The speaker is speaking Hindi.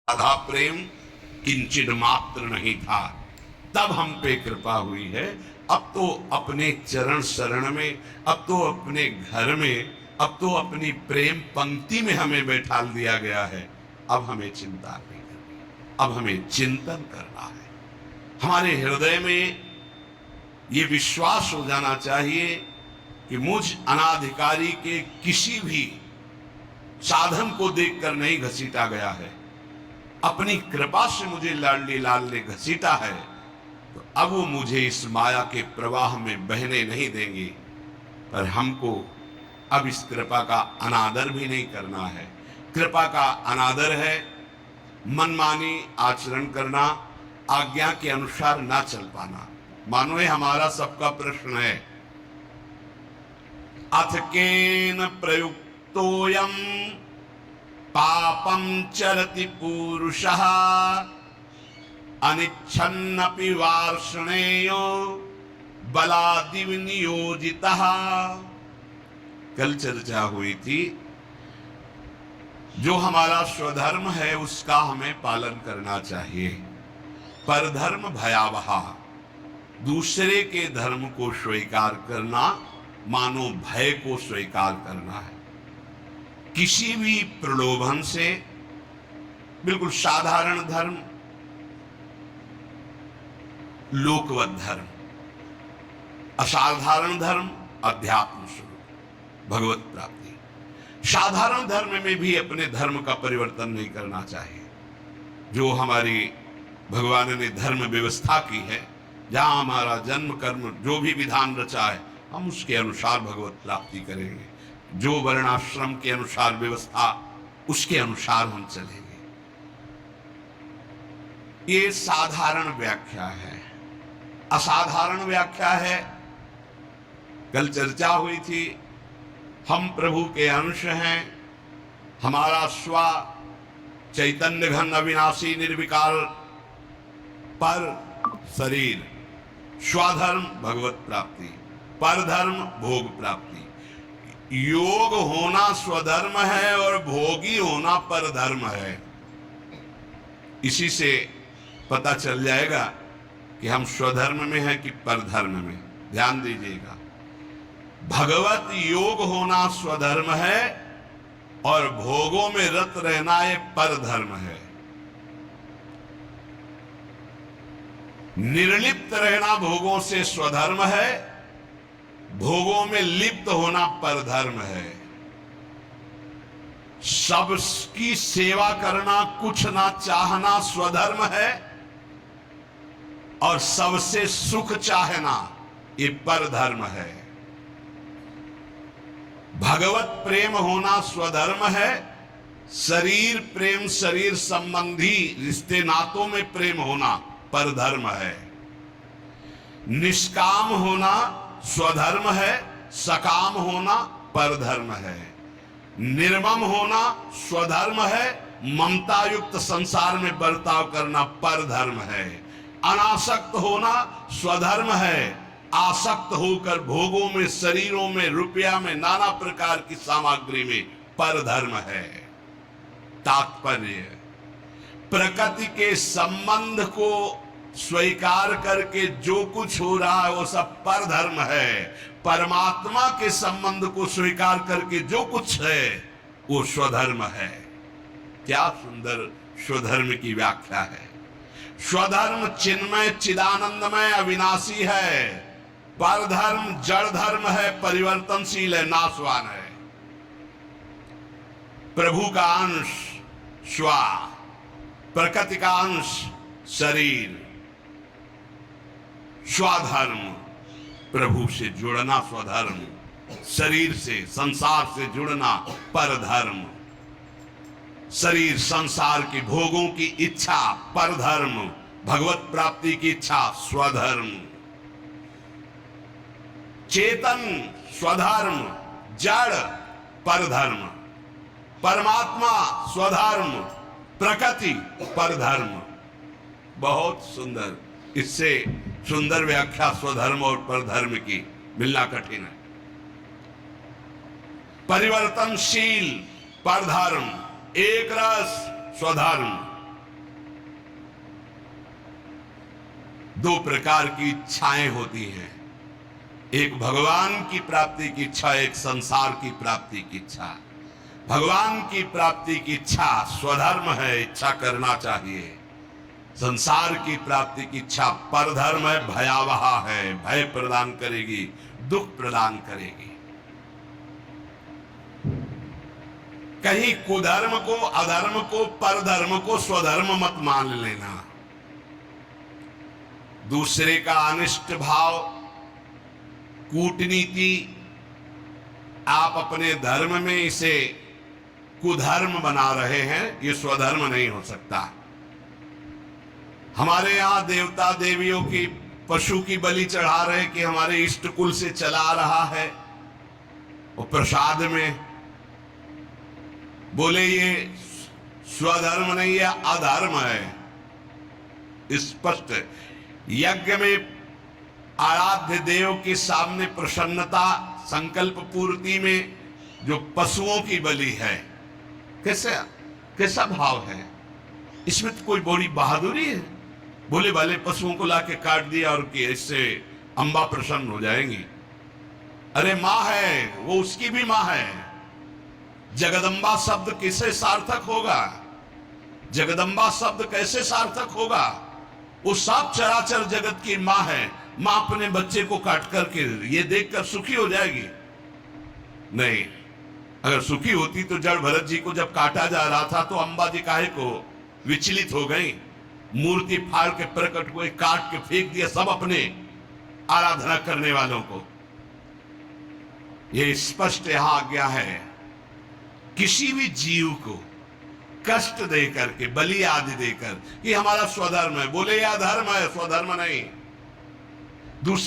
राधा प्रेम किंचित मात्र नहीं था, तब हम पे कृपा हुई है। अब तो अपने चरण शरण में, अब तो अपने घर में, अब तो अपनी प्रेम पंक्ति में हमें बैठा दिया गया है। अब हमें चिंता नहीं करनी, अब हमें चिंतन करना है। हमारे हृदय में ये विश्वास हो जाना चाहिए कि मुझ अनाधिकारी के किसी भी साधन को देखकर नहीं घसीटा गया है, अपनी कृपा से मुझे लाडली लाल ने घसीटा है, तो अब वो मुझे इस माया के प्रवाह में बहने नहीं देंगे। पर हमको अब इस कृपा का अनादर भी नहीं करना है। कृपा का अनादर है मनमानी आचरण करना, आज्ञा के अनुसार ना चल पाना। मानो ये हमारा सबका प्रश्न है, अथ केन प्रयुक्तोयम पापं चरति पुरुषः अनिच्छन्नपि वार्ष्णेयो बलादिव नियोजितः। कल चर्चा हुई थी, जो हमारा स्वधर्म है उसका हमें पालन करना चाहिए। परधर्म भयावह, दूसरे के धर्म को स्वीकार करना मानो भय को स्वीकार करना है। किसी भी प्रलोभन से, बिल्कुल साधारण धर्म, लोकवत धर्म, असाधारण धर्म, अध्यात्म स्वरूप, भगवत प्राप्ति। साधारण धर्म में भी अपने धर्म का परिवर्तन नहीं करना चाहिए। जो हमारी भगवान ने धर्म व्यवस्था की है, जहां हमारा जन्म कर्म जो भी विधान रचा है, हम उसके अनुसार भगवत प्राप्ति करेंगे। जो वर्णाश्रम के अनुसार व्यवस्था, उसके अनुसार हम चलेंगे। ये साधारण व्याख्या है। असाधारण व्याख्या है, कल चर्चा हुई थी, हम प्रभु के अंश हैं। हमारा स्व चैतन्य घन अविनाशी निर्विकार पर शरीर, स्वधर्म भगवत प्राप्ति, परधर्म भोग प्राप्ति। योग होना स्वधर्म है और भोगी होना परधर्म है। इसी से पता चल जाएगा कि हम स्वधर्म में हैं कि परधर्म में। ध्यान दीजिएगा, भगवत योग होना स्वधर्म है और भोगों में रत रहना ये परधर्म है। निर्लिप्त रहना भोगों से स्वधर्म है, भोगों में लिप्त होना परधर्म है। सबकी सेवा करना, कुछ ना चाहना स्वधर्म है, और सबसे सुख चाहना ये परधर्म है। भगवत प्रेम होना स्वधर्म है, शरीर प्रेम, शरीर संबंधी रिश्ते नातों में प्रेम होना परधर्म है। निष्काम होना स्वधर्म है, सकाम होना परधर्म है। निर्मम होना स्वधर्म है, ममता युक्त संसार में बर्ताव करना परधर्म है। अनासक्त होना स्वधर्म है, आसक्त होकर भोगों में, शरीरों में, रुपया में, नाना प्रकार की सामग्री में परधर्म है। तात्पर्य, प्रकृति के संबंध को स्वीकार करके जो कुछ हो रहा है वो सब परधर्म है। परमात्मा के संबंध को स्वीकार करके जो कुछ है वो स्वधर्म है। क्या सुंदर स्वधर्म की व्याख्या है। स्वधर्म चिन्मय, चिदानंदमय, अविनाशी है। परधर्म जड़ धर्म है, परिवर्तनशील है, नाशवान है। प्रभु का अंश स्व, प्रकृति का अंश शरीर। स्वधर्म प्रभु से जुड़ना स्वधर्म, शरीर से, संसार से जुड़ना परधर्म। शरीर संसार के भोगों की इच्छा परधर्म, भगवत प्राप्ति की इच्छा स्वधर्म। चेतन स्वधर्म, जड़ परधर्म, परमात्मा स्वधर्म, प्रकृति परधर्म। बहुत सुंदर। इससे सुंदर व्याख्या स्वधर्म और परधर्म की मिलना कठिन है। परिवर्तनशील परधर्म, एक रस स्वधर्म, दो प्रकार की इच्छाएं होती हैं, एक भगवान की प्राप्ति की इच्छा, एक संसार की प्राप्ति की इच्छा। भगवान की प्राप्ति की इच्छा स्वधर्म है, इच्छा करना चाहिए। संसार की प्राप्ति की इच्छा परधर्म है, भयावह है, भय प्रदान करेगी, दुख प्रदान करेगी। कहीं कुधर्म को, अधर्म को, परधर्म को स्वधर्म मत मान लेना। दूसरे का अनिष्ट भाव, कूटनीति आप अपने धर्म में इसे कुधर्म बना रहे हैं, ये स्वधर्म नहीं हो सकता। हमारे यहां देवता देवियों की, पशु की बलि चढ़ा रहे कि हमारे इष्ट कुल से चला रहा है, वो प्रसाद में बोले ये स्वधर्म नहीं है, अधर्म है। स्पष्ट यज्ञ में आराध्य देव के सामने प्रसन्नता, संकल्प पूर्ति में जो पशुओं की बलि है, कैसा भाव है? इसमें तो कोई बड़ी बहादुरी है? बोले वाले पशुओं को लाके काट दिया और कि इससे अम्बा प्रसन्न हो जाएंगी। अरे मां है, वो उसकी भी मां है। जगदम्बा शब्द कैसे सार्थक होगा? जगदम्बा शब्द कैसे सार्थक होगा? वो सब चराचर जगत की मां है। मां अपने बच्चे को काट करके ये देखकर सुखी हो जाएगी? नहीं। अगर सुखी होती तो जड़ भरत जी को जब काटा जा रहा था तो अंबा जी काहे को विचलित हो गई, मूर्ति फाड़ के प्रकट हुए, काट के फेंक दिया सब अपने आराधना करने वालों को। यह स्पष्ट यहां आज्ञा है, किसी भी जीव को कष्ट देकर के, बलि आदि देकर, ये हमारा स्वधर्म है, बोले यह धर्म है, स्वधर्म नहीं। दूसरा